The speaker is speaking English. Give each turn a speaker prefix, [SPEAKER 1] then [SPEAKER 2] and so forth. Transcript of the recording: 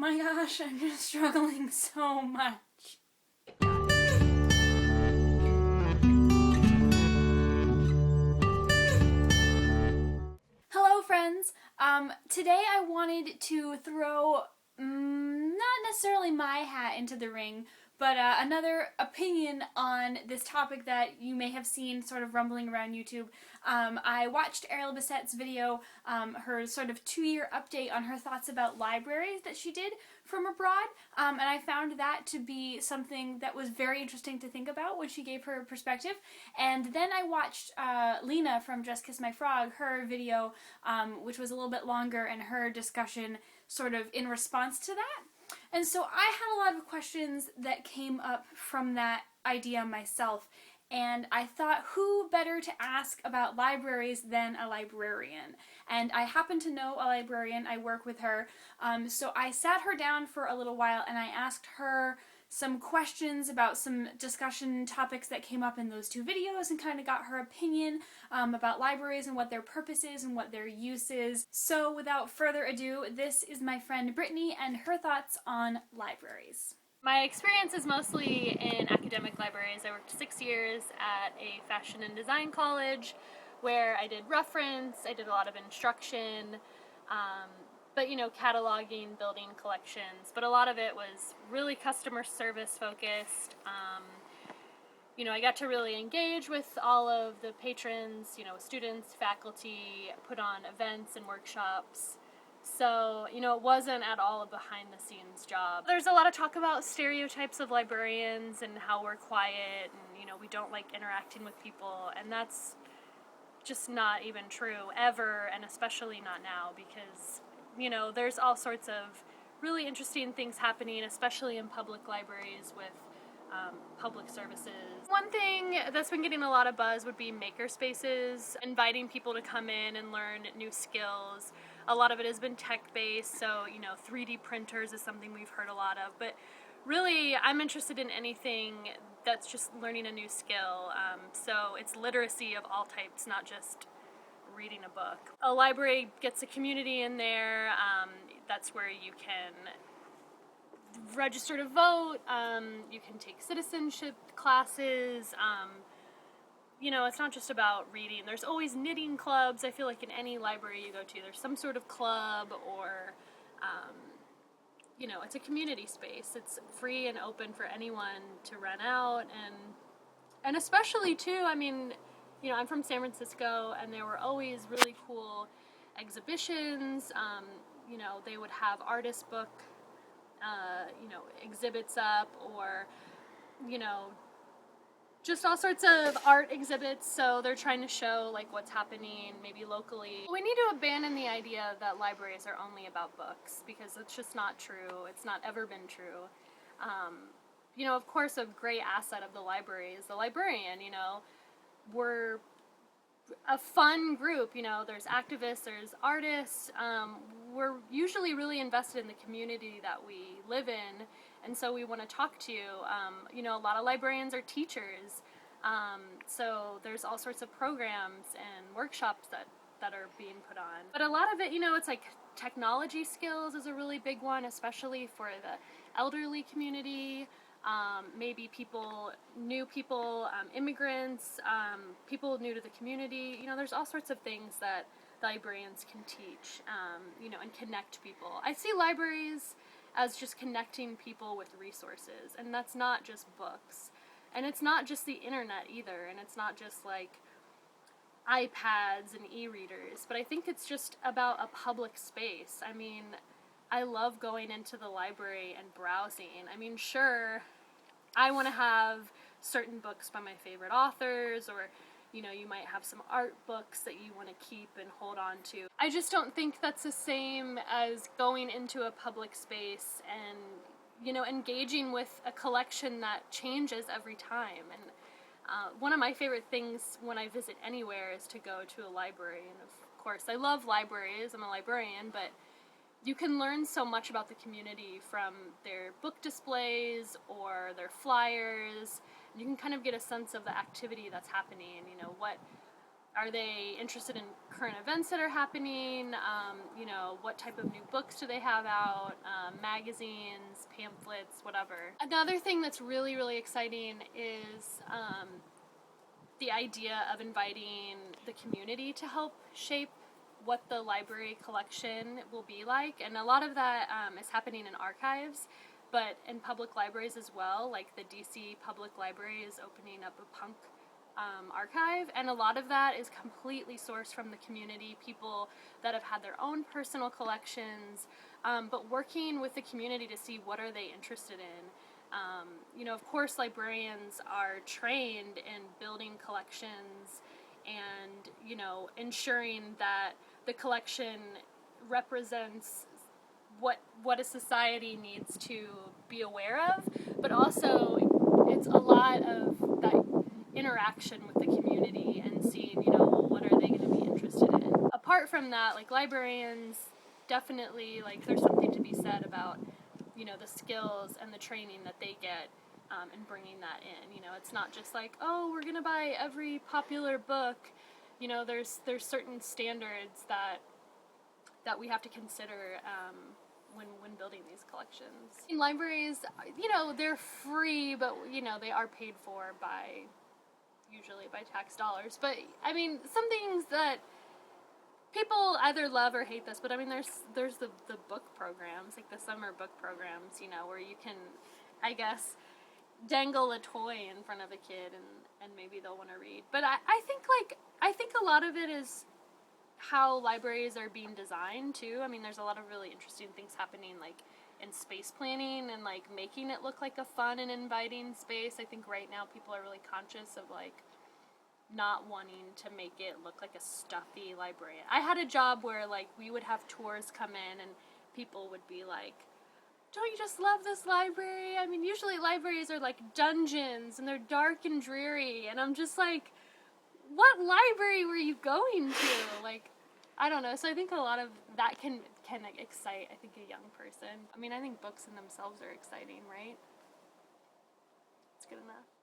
[SPEAKER 1] my gosh, I'm just struggling so much. Hello friends! Today I wanted to throw, not necessarily my hat into the ring, but another opinion on this topic that you may have seen sort of rumbling around YouTube. I watched Ariel video, her sort of 2-year update on her thoughts about libraries that she did from abroad, and I found that to be something that was very interesting to think about when she gave her perspective. And then I watched Lena from Just Kiss My Frog, her video, which was a little bit longer, and her discussion sort of in response to that. And so I had a lot of questions that came up from that idea myself, and I thought, who better to ask about libraries than a librarian? And I happen to know a librarian, I work with her, so I sat her down for a little while and I asked her some questions about some discussion topics that came up in those 2 videos and kind of got her opinion about libraries and what their purpose is and what their use is. So without further ado, this is my friend Brittany and her thoughts on libraries.
[SPEAKER 2] My experience is mostly in academic libraries. I worked 6 years at a fashion and design college where I did reference, I did a lot of instruction, but you know, cataloging, building collections, but a lot of it was really customer service focused. You know, I got to really engage with all of the patrons, you know, students, faculty, put on events and workshops. So, you know, it wasn't at all a behind-the-scenes job. There's a lot of talk about stereotypes of librarians and how we're quiet and, you know, we don't like interacting with people, and that's just not even true ever, and especially not now, because, you know, there's all sorts of really interesting things happening, especially in public libraries with public services. One thing that's been getting a lot of buzz would be maker spaces, inviting people to come in and learn new skills. A lot of it has been tech-based, so, you know, 3D printers is something we've heard a lot of, but really I'm interested in anything that's just learning a new skill. So it's literacy of all types, not just reading a book. A library gets a community in there. That's where you can register to vote, you can take citizenship classes, you know, it's not just about reading. There's always knitting clubs. I feel like in any library you go to, there's some sort of club, or, you know, it's a community space. It's free and open for anyone to rent out, and especially too, I mean, you know, I'm from San Francisco, and there were always really cool exhibitions. You know, they would have artist book you know, exhibits up, or, you know, just all sorts of art exhibits, so they're trying to show, like, what's happening maybe locally. We need to abandon the idea that libraries are only about books, because it's just not true. It's not ever been true. You know, of course, a great asset of the library is the librarian. You know, we're a fun group, you know, there's activists, there's artists, we're usually really invested in the community that we live in, and so we want to talk to you. You know, a lot of librarians are teachers, so there's all sorts of programs and workshops that are being put on. But a lot of it, you know, it's like technology skills is a really big one, especially for the elderly community. Maybe new people, immigrants, people new to the community. You know, there's all sorts of things that librarians can teach, you know, and connect people. I see libraries as just connecting people with resources, and that's not just books. And it's not just the internet either, and it's not just like iPads and e-readers, but I think it's just about a public space. I mean, I love going into the library and browsing. I mean, sure, I want to have certain books by my favorite authors, or, you know, you might have some art books that you want to keep and hold on to. I just don't think that's the same as going into a public space and, you know, engaging with a collection that changes every time. And one of my favorite things when I visit anywhere is to go to a library. And of course, I love libraries. I'm a librarian, but you can learn so much about the community from their book displays or their flyers. You can kind of get a sense of the activity that's happening, you know, Are they interested in current events that are happening? You know, what type of new books do they have out? Magazines, pamphlets, whatever. Another thing that's really, really exciting is the idea of inviting the community to help shape what the library collection will be like. And a lot of that is happening in archives, but in public libraries as well. Like the DC Public Library is opening up a punk archive, and a lot of that is completely sourced from the community, people that have had their own personal collections, but working with the community to see what are they interested in. You know, of course, librarians are trained in building collections and, you know, ensuring that the collection represents what a society needs to be aware of, but also it's a lot of that interaction with the community and seeing, you know, well, what are they going to be interested in. Apart from that, like, librarians definitely, like, there's something to be said about, you know, the skills and the training that they get in bringing that in. You know, it's not just like, oh, we're going to buy every popular book. You know, there's certain standards that we have to consider when building these collections. In libraries, you know, they're free, but, you know, they are paid for usually by tax dollars. But, I mean, some things that people either love or hate this, but I mean, there's the book programs, like the summer book programs, you know, where you can, I guess, dangle a toy in front of a kid and maybe they'll want to read. But I think a lot of it is how libraries are being designed too. I mean, there's a lot of really interesting things happening, like in space planning and like making it look like a fun and inviting space. I think right now people are really conscious of like not wanting to make it look like a stuffy library. I had a job where like we would have tours come in and people would be like, don't you just love this library? I mean, usually libraries are like dungeons and they're dark and dreary, and I'm just like, what library were you going to? Like, I don't know. So I think a lot of that can excite, I think, a young person. I mean, I think books in themselves are exciting, right? It's good enough.